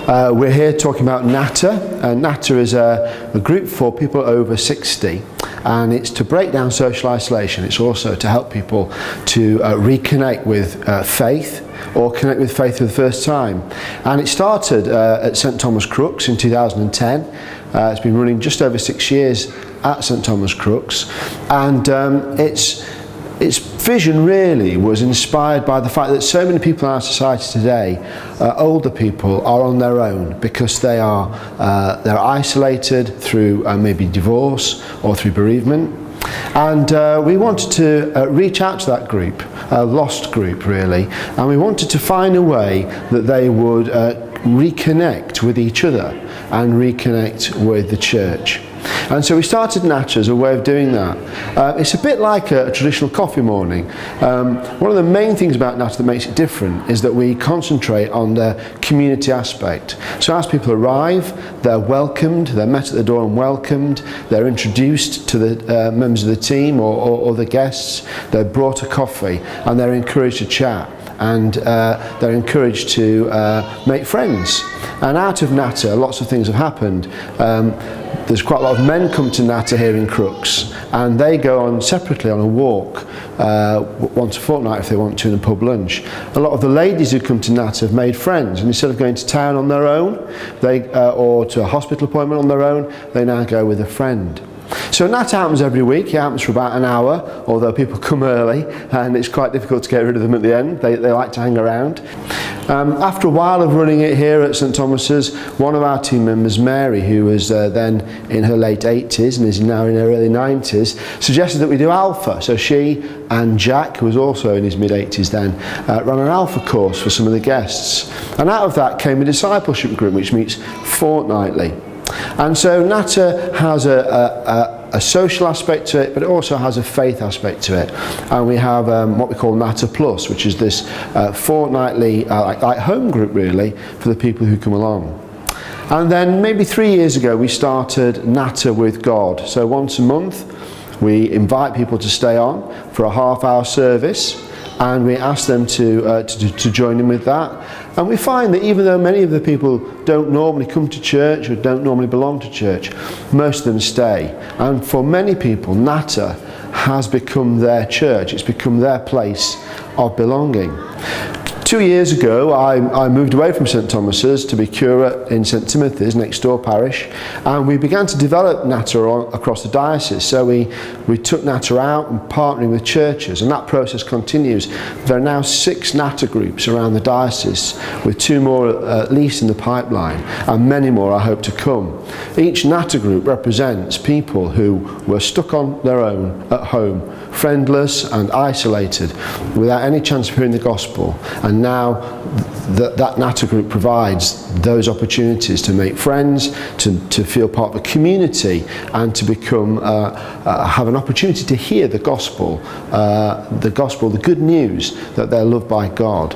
We're here talking about Natter. Natter is a group for people over 60, and it's to break down social isolation. It's also to help people to reconnect with faith, or connect with faith for the first time. And it started at St Thomas Crooks in 2010. It's been running just over 6 years at St Thomas Crooks, and its vision really was inspired by the fact that so many people in our society today, older people, are on their own because they're isolated through maybe divorce or through bereavement. And we wanted to reach out to that group, a lost group really, and we wanted to find a way that they would reconnect with each other and reconnect with the church. And so we started Natter as a way of doing that. It's a bit like a traditional coffee morning. One of the main things about Natter that makes it different is that we concentrate on the community aspect. So as people arrive, they're welcomed, they're met at the door and welcomed, they're introduced to the members of the team or the guests, they're brought a coffee, and they're encouraged to chat, and they're encouraged to make friends. And out of Natter, lots of things have happened. There's quite a lot of men come to Natter here in Crooks, and they go on separately on a walk once a fortnight if they want to, in a pub lunch. A lot of the ladies who come to Natter have made friends, and instead of going to town on their own, or to a hospital appointment on their own, they now go with a friend. So Natter happens every week. It happens for about an hour, although people come early and it's quite difficult to get rid of them at the end. They like to hang around. After a while of running it here at St Thomas's, one of our team members, Mary, who was then in her late 80s and is now in her early 90s, suggested that we do Alpha. So she and Jack, who was also in his mid-80s then, ran an Alpha course for some of the guests. And out of that came a discipleship group which meets fortnightly. And so Natter has a social aspect to it, but it also has a faith aspect to it. And we have what we call Natter Plus, which is this fortnightly like home group really for the people who come along. And then maybe 3 years ago we started Natter with God. So once a month we invite people to stay on for a half-hour service, and we ask them to join in with that. And we find that even though many of the people don't normally come to church or don't normally belong to church, most of them stay. And for many people, Natter has become their church. It's become their place of belonging. 2 years ago, I moved away from St Thomas's to be curate in St Timothy's, next door parish, and we began to develop Natter across the diocese. So we took Natter out and partnering with churches, and that process continues. There are now 6 Natter groups around the diocese, with 2 more at least in the pipeline, and many more I hope to come. Each Natter group represents people who were stuck on their own at home, friendless and isolated, without any chance of hearing the gospel. And now that Natter group provides those opportunities to make friends, to feel part of a community, and to become have an opportunity to hear the gospel, the good news that they're loved by God.